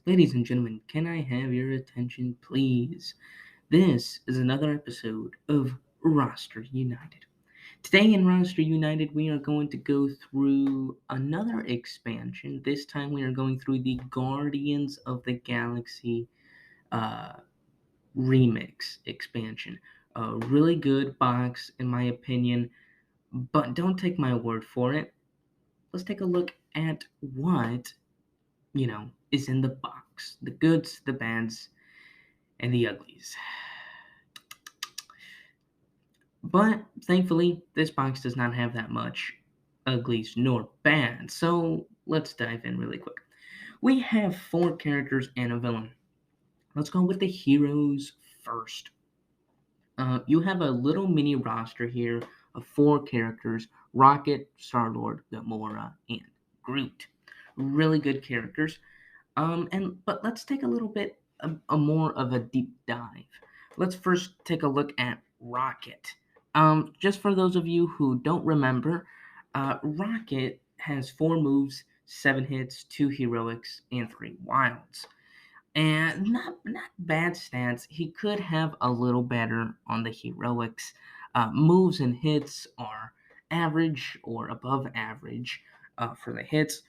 Ladies and gentlemen, can I have your attention, please? This is another episode of Roster United. Today in Roster United, we are going to go through another expansion. This time, we are going through the Guardians of the Galaxy uh, Remix expansion. A really good box, in my opinion, but don't take my word for it. Let's take a look at what, is in the box, the goods, the bads, and the uglies. But thankfully, this box does not have that much uglies nor bad, so let's dive in really quick. We have four characters and a villain. Let's go with the heroes first. You have a little mini roster here of four characters: Rocket, Star Lord, Gamora, and Groot. Really good characters. But let's take a little bit a more of a deep dive. Let's first take a look at Rocket. Just for those of you who don't remember, Rocket has four moves, seven hits, two heroics, and three wilds. And not bad stats. He could have a little better on the heroics. Moves and hits are average or above average for the hits,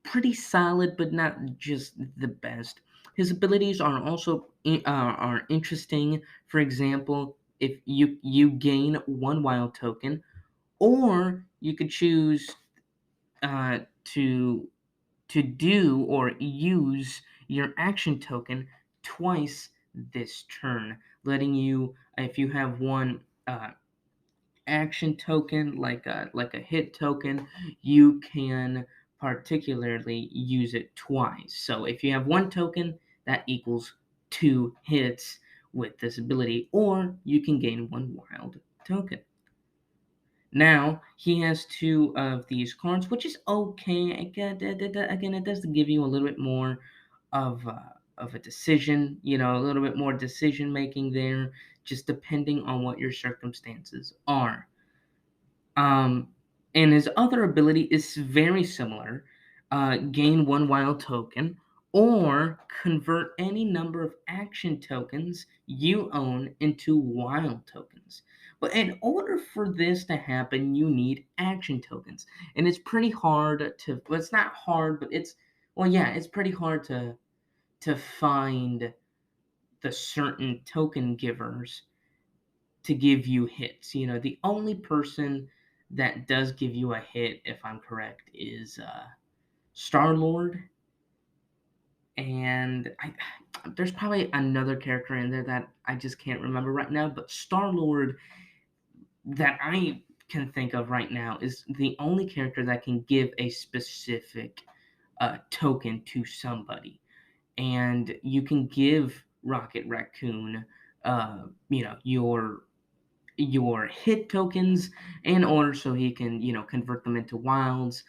pretty solid, but not just the best. His abilities are also are interesting. For example, if you gain one wild token, or you could choose to do or use your action token twice this turn, letting you, if you have one action token like a hit token, you can particularly use it twice. So if you have one token, that equals two hits with this ability, or you can gain one wild token. Now he has two of these cards, which is okay. Again, it does give you a little bit more of a decision, a little bit more decision making there, just depending on what your circumstances are. Um, and his other ability is very similar: gain one wild token, or convert any number of action tokens you own into wild tokens. But in order for this to happen, you need action tokens. And it's pretty hard to, well, it's not hard, but it's pretty hard to find the certain token givers to give you hits. The only person that does give you a hit, if I'm correct, is Star Lord, and there's probably another character in there that I just can't remember right now. But Star Lord, that I can think of right now, is the only character that can give a specific token to somebody, and you can give Rocket Raccoon, your hit tokens in order so he can, convert them into wilds.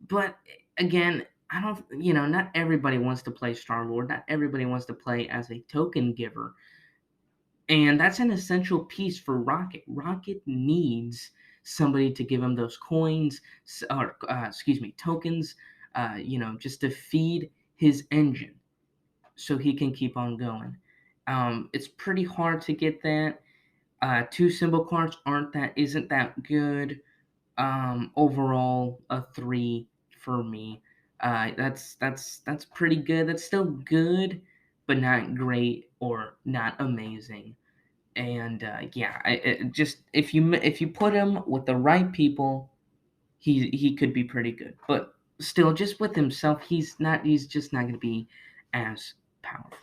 But again, I don't, not everybody wants to play Star Lord. Not everybody wants to play as a token giver. And that's an essential piece for Rocket. Rocket needs somebody to give him those coins, or, tokens, just to feed his engine so he can keep on going. It's pretty hard to get that. Two symbol cards isn't that good. Overall, a three for me. That's pretty good. That's still good, but not great or not amazing. And yeah, just if you put him with the right people, he could be pretty good. But still, just with himself, he's not. He's just not going to be as powerful.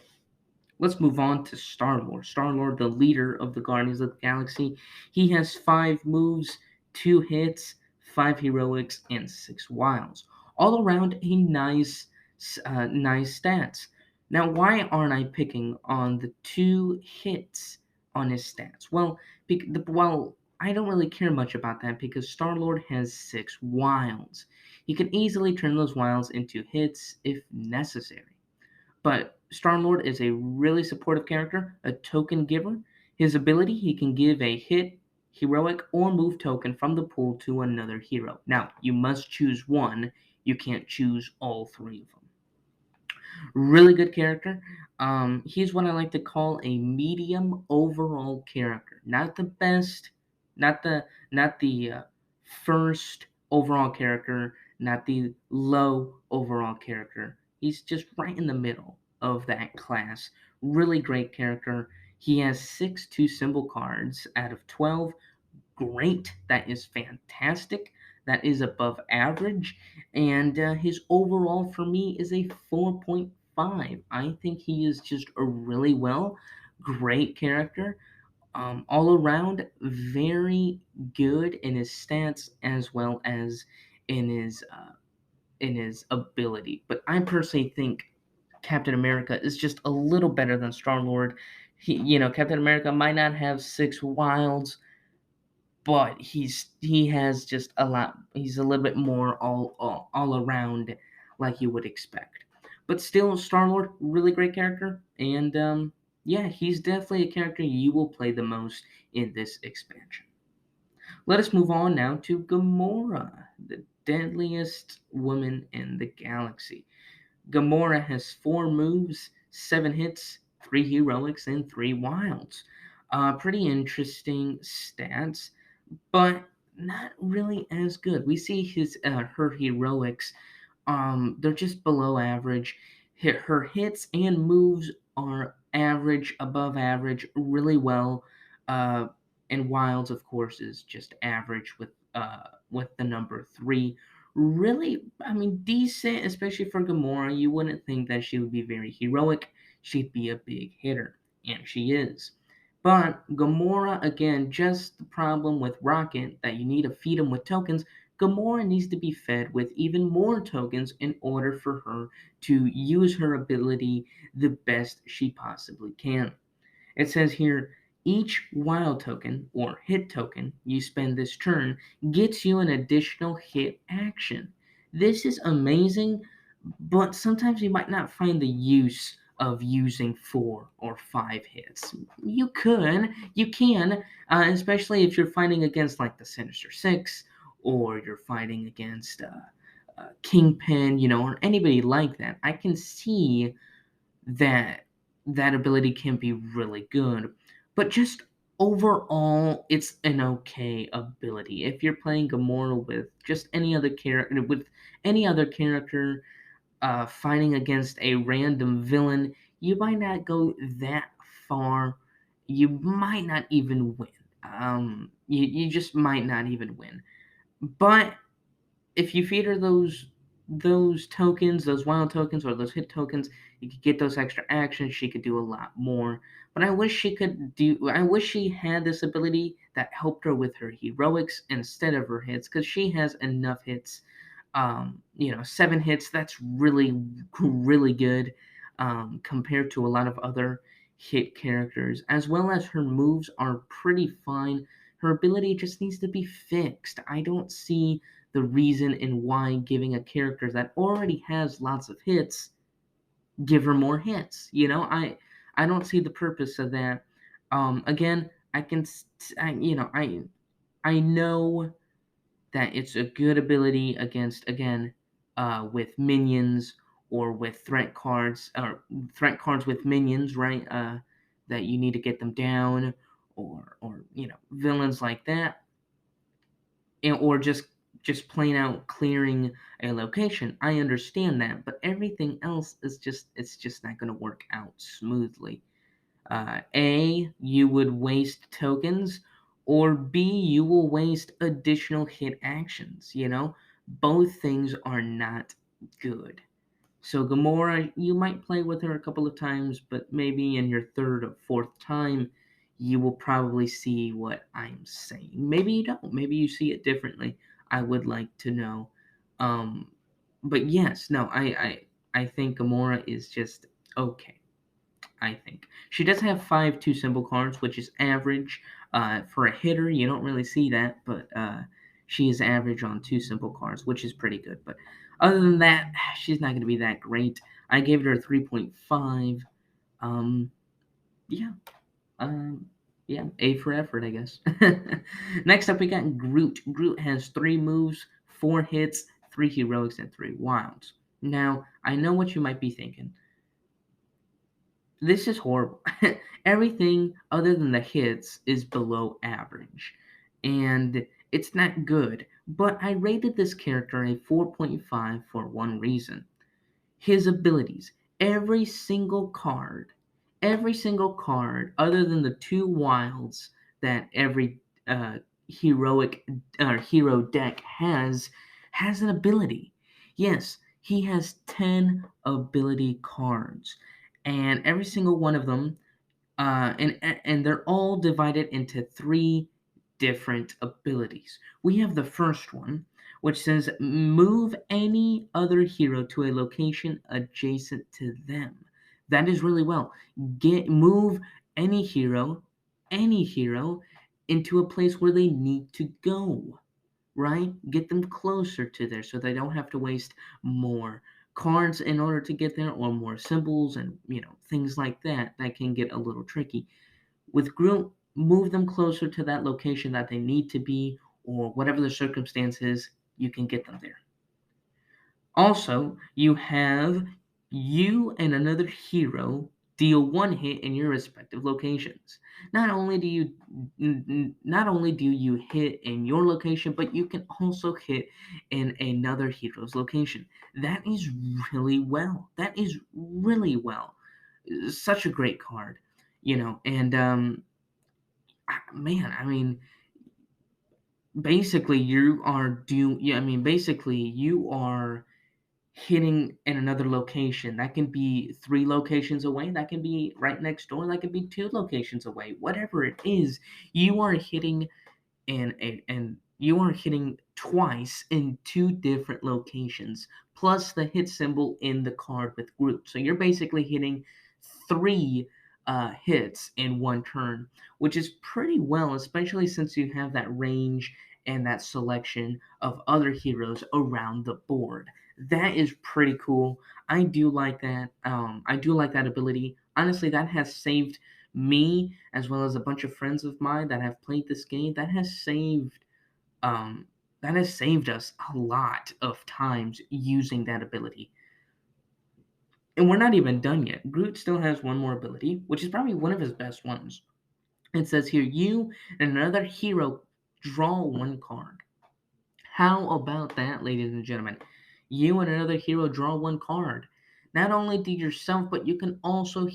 Let's move on to Star Lord. Star Lord, the leader of the Guardians of the Galaxy. He has five moves, two hits, five heroics, and six wilds. All around, a nice stats. Now, why aren't I picking on the two hits on his stats? Well, I don't really care much about that because Star Lord has six wilds. He can easily turn those wilds into hits if necessary. But Star Lord is a really supportive character, a token giver. His ability, he can give a hit, heroic, or move token from the pool to another hero. Now, you must choose one. You can't choose all three of them. Really good character. He's what I like to call a medium overall character. Not the best, not the first overall character, not the low overall character. He's just right in the middle of that class. Really great character. He has 6 symbol cards out of 12. Great. That is fantastic. That is above average. And his overall for me is a 4.5. I think he is just a really great character. All around, very good in his stats as well as in his ability. But I personally think Captain America is just a little better than Star Lord. Captain America might not have 6 wilds, but he has just a lot. He's a little bit more all around, like you would expect. But still, Star Lord, really great character, and yeah, he's definitely a character you will play the most in this expansion. Let us move on now to Gamora, the deadliest woman in the galaxy. Gamora has 4 moves, 7 hits, 3 heroics, and 3 wilds. Pretty interesting stats, but not really as good. We see her heroics, they're just below average. Her hits and moves are average, above average, really well. Uh, and wilds, of course, is just average with the number 3. Really, I mean, decent, especially for Gamora. You wouldn't think that she would be very heroic. She'd be a big hitter, and she is. But Gamora, again, just the problem with Rocket that you need to feed him with tokens. Gamora needs to be fed with even more tokens in order for her to use her ability the best she possibly can. It says here each wild token or hit token you spend this turn gets you an additional hit action. This is amazing, but sometimes you might not find the use of using 4 or 5 hits. You can, especially if you're fighting against like the Sinister Six, or you're fighting against Kingpin, or anybody like that. I can see that that ability can be really good, but just overall, it's an okay ability. If you're playing Gamora with just any other character, fighting against a random villain, you might not go that far. You might not even win. You just might not even win. But if you feed her those tokens, those wild tokens or those hit tokens, you could get those extra actions. She could do a lot more. But I wish she had this ability that helped her with her heroics instead of her hits, because she has enough hits. 7 hits, that's really good, compared to a lot of other hit characters, as well as her moves are pretty fine. Her ability just needs to be fixed. I don't see the reason in why giving a character that already has lots of hits, give her more hits. I don't see the purpose of that. Again, I can I know that it's a good ability against, again, with minions, or with threat cards with minions, right? That you need to get them down, or villains like that, or just plain out clearing a location. I understand that, but everything else is it's just not going to work out smoothly. A, you would waste tokens, or B, you will waste additional hit actions. Both things are not good. So Gamora, you might play with her a couple of times, but maybe in your third or fourth time, you will probably see what I'm saying. Maybe you don't. Maybe you see it differently. I would like to know. Um, but yes, no, I think Gamora is just okay. I think she does have 5 symbol cards, which is average for a hitter. You don't really see that, but she is average on 2 symbol cards, which is pretty good. But other than that, she's not going to be that great. I gave her a 3.5. Um, yeah, um, yeah, A for effort, I guess. Next up, we got Groot. Groot has 3 moves, 4 hits, 3 heroics, and 3 wilds. Now, I know what you might be thinking. This is horrible. Everything other than the hits is below average, and it's not good. But I rated this character a 4.5 for one reason: his abilities. Every single card, other than the two wilds that every heroic hero deck has an ability. Yes, he has 10 ability cards, and every single one of them, and they're all divided into three different abilities. We have the first one, which says move any other hero to a location adjacent to them. That is really well. Get move any hero into a place where they need to go, right? Get them closer to there so they don't have to waste more cards in order to get there, or more symbols, and things like that that can get a little tricky. With Groot, move them closer to that location that they need to be, or whatever the circumstances, you can get them there. Also, you have you and another hero deal one hit in your respective locations. Not only do you hit in your location, but you can also hit in another hero's location. That is really well. That is really well. Such a great card, and man, I mean, basically you are do yeah, I mean, basically you are hitting in another location. That can be 3 locations away, that can be right next door, that can be 2 locations away. Whatever it is, you are hitting and you are hitting twice in 2 different locations, plus the hit symbol in the card with Groot. So you're basically hitting 3 hits in one turn, which is pretty well, especially since you have that range and that selection of other heroes around the board. That is pretty cool. I do like that. I do like that ability. Honestly, that has saved me, as well as a bunch of friends of mine that have played this game. Um, that has saved us a lot of times using that ability. And we're not even done yet. Groot still has one more ability, which is probably one of his best ones. It says here, you and another hero draw one card. How about that, ladies and gentlemen? You and another hero draw one card. Not only do yourself, but you can also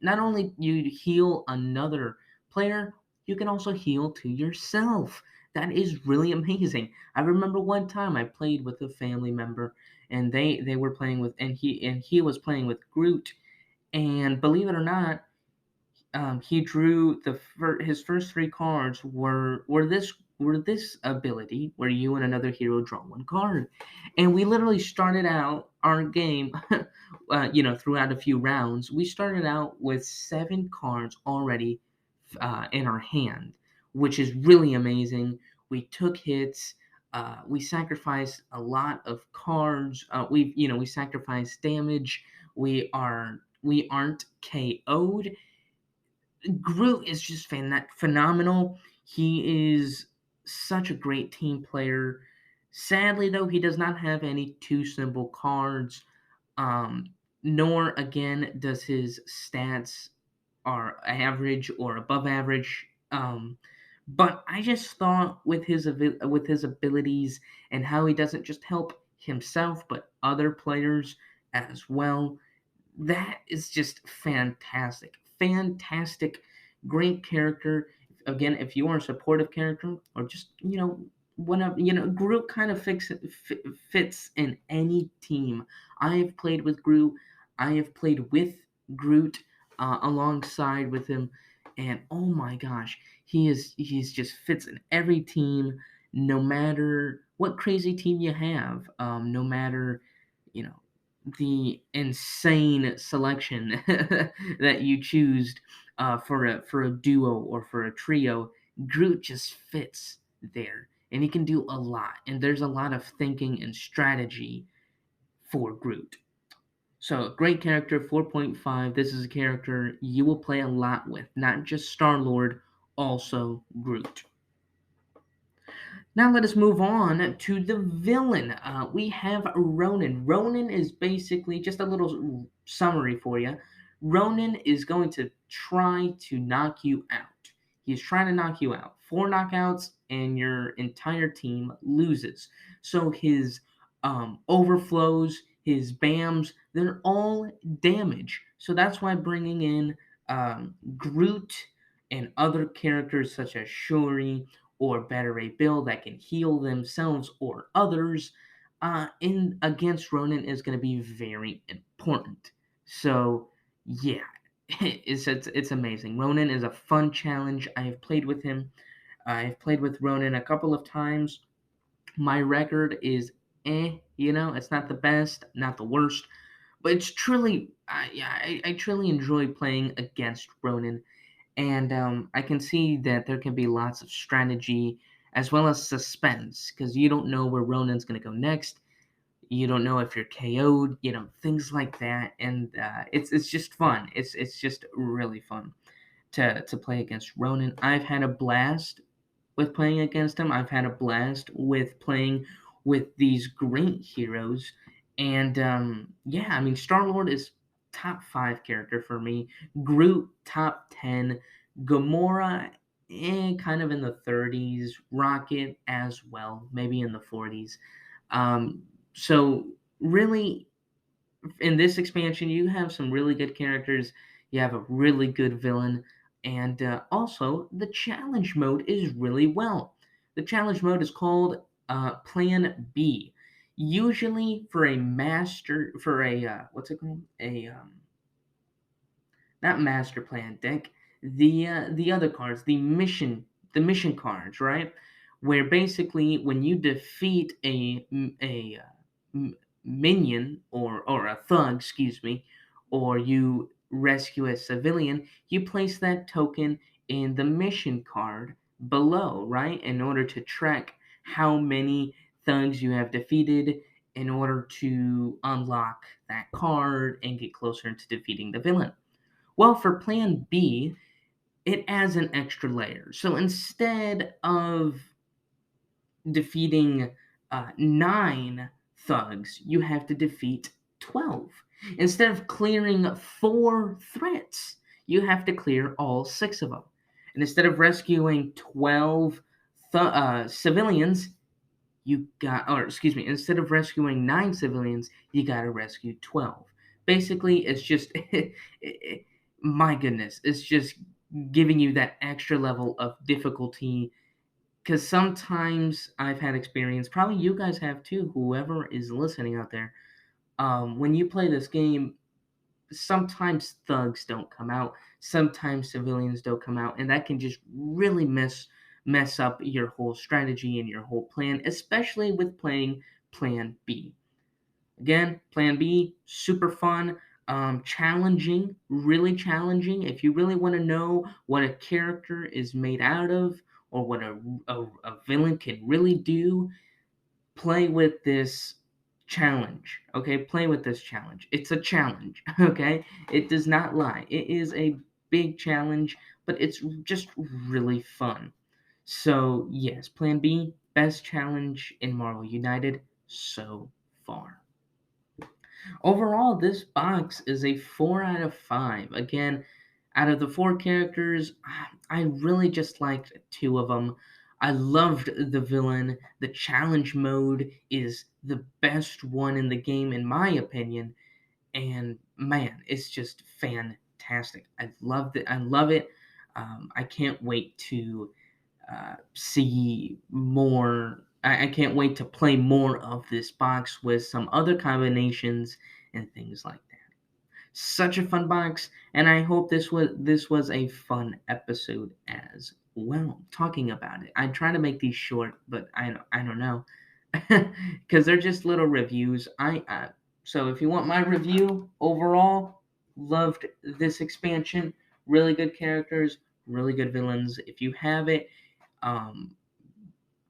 not only you heal another player, you can also heal to yourself. That is really amazing. I remember one time I played with a family member, and they were playing with, and he was playing with Groot, and believe it or not, he drew his first 3 cards were this ability where you and another hero draw one card, and we literally started out our game. Throughout a few rounds, we started out with 7 cards already in our hand, which is really amazing. We took hits. We sacrificed a lot of cards. We sacrificed damage. We aren't KO'd. Groot is just phenomenal. He is such a great team player. Sadly, though, he does not have any 2 symbol cards, um, nor again does his stats are average or above average. But I just thought with his abilities and how he doesn't just help himself but other players as well, that is just fantastic. Fantastic, great character. Again, if you are a supportive character, or just whatever, Groot kind of fits in any team. I have played with Groot. I have played with Groot alongside with him, and oh my gosh, he's just fits in every team, no matter what crazy team you have. No matter you know the insane selection that you choose for a duo or for a trio, Groot just fits there, and he can do a lot. And there's a lot of thinking and strategy for Groot. So great character, 4.5. This is a character you will play a lot with, not just Star Lord, also Groot. Now let us move on to the villain. We have Ronan. Ronan is basically just a little summary for you. Ronan is going to try to knock you out. He's trying to knock you out. Four knockouts, and your entire team loses. So his overflows, his BAMs, they're all damage. So that's why bringing in Groot and other characters such as Shuri or Better A Bill that can heal themselves or others in against Ronan is going to be very important. So yeah, it's amazing. Ronan is a fun challenge. I have played with him. I've played with Ronan a couple of times. My record is it's not the best, not the worst, but it's truly, I truly enjoy playing against Ronan, and I can see that there can be lots of strategy as well as suspense because you don't know where Ronan's going to go next. You don't know if you're KO'd, things like that, and it's just fun. It's just really fun to play against Ronan. I've had a blast with playing against him. I've had a blast with playing with these great heroes. And yeah, I mean, Star Lord is top 5 character for me. Groot, top 10. Gamora, kind of in the 30s. Rocket as well, maybe in the 40s. Um, so, really, in this expansion, you have some really good characters. You have a really good villain, and also the challenge mode is really well. The challenge mode is called Plan B. Usually for a master, for a what's it called? A not master plan deck. The other cards, the mission cards, right? Where basically when you defeat a minion or a thug, excuse me, or you rescue a civilian, you place that token in the mission card below, right? In order to track how many thugs you have defeated in order to unlock that card and get closer into defeating the villain. Well, for plan B, it adds an extra layer. So instead of defeating 9 thugs, you have to defeat 12. Instead of clearing 4 threats, you have to clear all 6 of them. And instead of rescuing 12 civilians, instead of rescuing 9 civilians, you got to rescue 12. Basically, it's just, my goodness, it's just giving you that extra level of difficulty because sometimes I've had experience, probably you guys have too, whoever is listening out there. When you play this game, sometimes thugs don't come out, sometimes civilians don't come out, and that can just really mess up your whole strategy and your whole plan, especially with playing Plan B. Again, Plan B, super fun, challenging, really challenging. If you really want to know what a character is made out of or what a villain can really do, play with this challenge. Okay, play with this challenge. It's a challenge. Okay, it does not lie. It is a big challenge, but it's just really fun. So, yes, Plan B, best challenge in Marvel United so far. Overall, this box is a 4 out of 5. Again, out of the 4 characters, I really just liked 2 of them. I loved the villain. The challenge mode is the best one in the game, in my opinion. And man, it's just fantastic. I loved it. I love it. I can't wait to see more. I can't wait to play more of this box with some other combinations and things like that. Such a fun box, and I hope this was a fun episode as well. Talking about it, I try to make these short, but I don't know because they're just little reviews. So if you want my review overall, loved this expansion. Really good characters, really good villains. If you have it, um,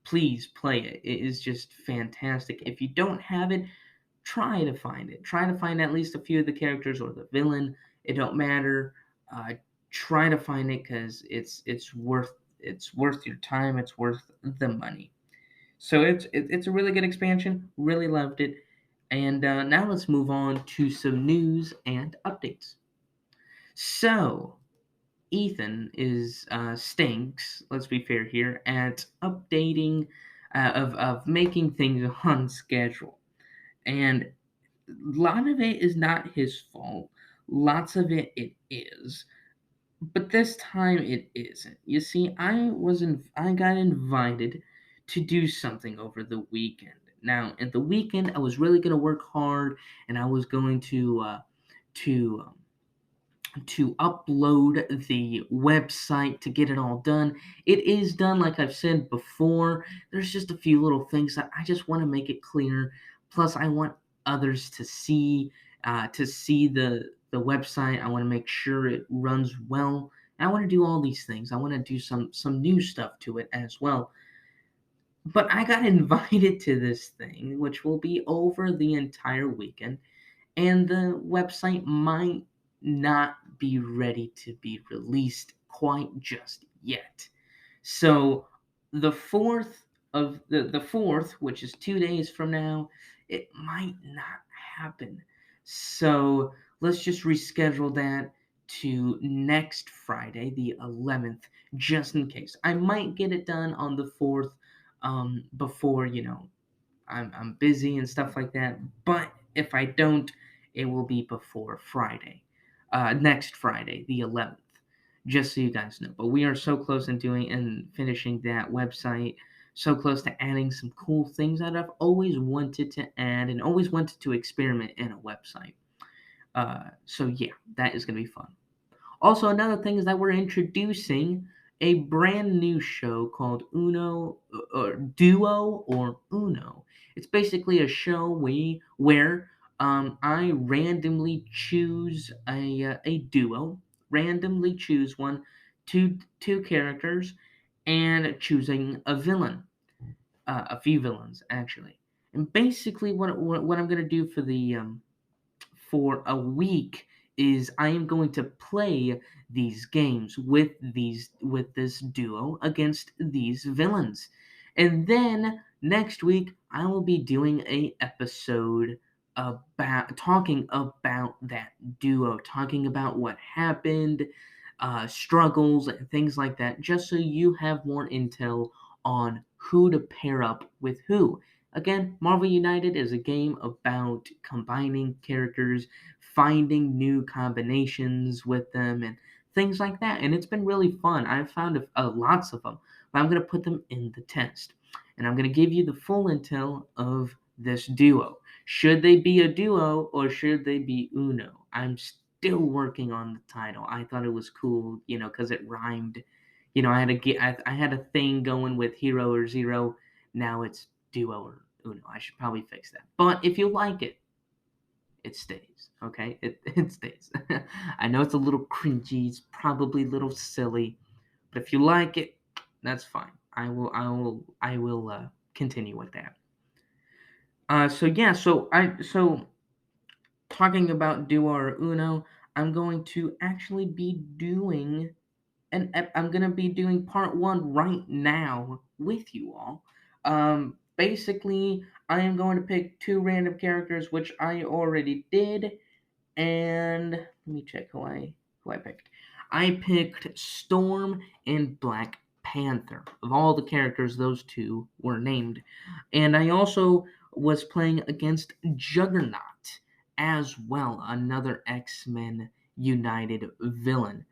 please play it. It is just fantastic. If you don't have it, try to find it. Try to find at least a few of the characters or the villain. It don't matter. Try to find it because it's worth your time. It's worth the money. So it's a really good expansion. Really loved it. And now let's move on to some news and updates. So Ethan is stinks. Let's be fair here at updating of making things on schedule, and a lot of it is not his fault. Lots of it is, but this time it isn't. You see, I got invited to do something over the weekend. Now, at the weekend, I was really gonna work hard, and I was going to to upload the website to get it all done. It is done, like I've said before. There's just a few little things that I just want to make it clear. Plus, I want others to see the website. I want to make sure it runs well. I want to do all these things. I want to do some new stuff to it as well. But I got invited to this thing, which will be over the entire weekend, and the website might not be ready to be released quite just yet. So the fourth, which is 2 days from now, it might not happen. So let's just reschedule that to next Friday, the 11th, just in case. I might get it done on the 4th, before I'm busy and stuff like that. But if I don't, it will be before Friday, next Friday, the 11th. Just so you guys know. But we are so close in doing and finishing that website. So close to adding some cool things that I've always wanted to add and always wanted to experiment in a website. So yeah, that is gonna be fun. Also, another thing is that we're introducing a brand new show called Uno or Duo or Uno. It's basically a show where I randomly choose a duo, randomly choose two characters, and choosing a villain, a few villains actually. And basically, what I'm gonna do for a week is I am going to play these games with this duo against these villains. And then next week I will be doing a episode about talking about that duo, talking about what happened, struggles and things like that, just so you have more intel on who to pair up with who. Again, Marvel United is a game about combining characters, finding new combinations with them, and things like that. And it's been really fun. I've found lots of them, but I'm going to put them in the test. And I'm going to give you the full intel of this duo. Should they be a duo or should they be Uno? I'm still working on the title. I thought it was cool, because it rhymed. I had a thing going with hero or zero. Now it's duo or Uno. I should probably fix that. But if you like it, it stays. Okay, it stays. I know it's a little cringy. It's probably a little silly, but if you like it, that's fine. I will continue with that. So yeah. So talking about duo or Uno, I'm going to actually be doing I'm gonna be doing part one right now with you all. Basically, I am going to pick two random characters, which I already did, and let me check who I picked. I picked Storm and Black Panther. Of all the characters, those two were named, and I also was playing against Juggernaut as well, another X-Men United villain.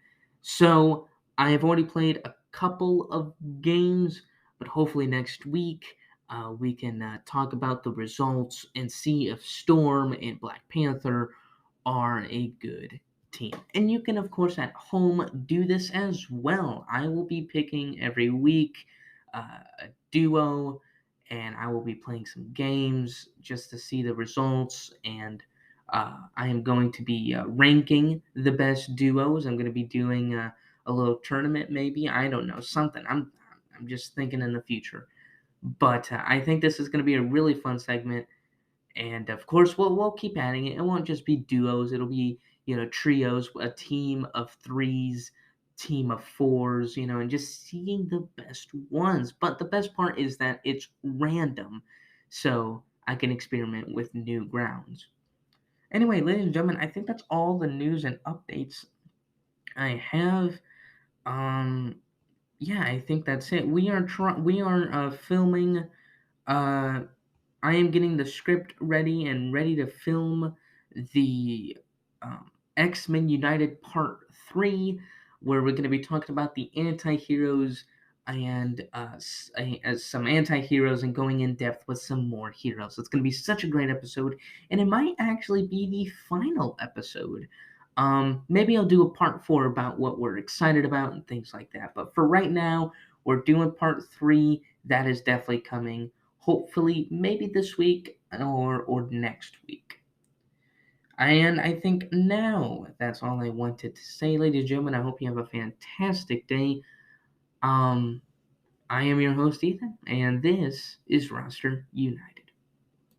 So I have already played a couple of games, but hopefully next week we can talk about the results and see if Storm and Black Panther are a good team. And you can, of course, at home do this as well. I will be picking every week a duo, and I will be playing some games just to see the results. And I am going to be ranking the best duos. I'm going to be doing a little tournament, maybe. I don't know, something. I'm just thinking in the future. But I think this is going to be a really fun segment, and of course we'll keep adding it. It won't just be duos, it'll be trios, a team of threes, team of fours, and just seeing the best ones. But the best part is that it's random, so I can experiment with new grounds. Anyway, ladies and gentlemen, I think that's all the news and updates I have, um, yeah, I think that's it. We are filming. Uh, I am getting the script ready and ready to film the X-Men United Part 3, where we're going to be talking about the anti-heroes and some anti-heroes and going in depth with some more heroes. It's going to be such a great episode, and it might actually be the final episode. Maybe I'll do a part 4 about what we're excited about and things like that. But for right now, we're doing part 3. That is definitely coming, hopefully maybe this week or next week. And I think now that's all I wanted to say, ladies and gentlemen. I hope you have a fantastic day. Um, I am your host, Ethan, and this is Roster Unite.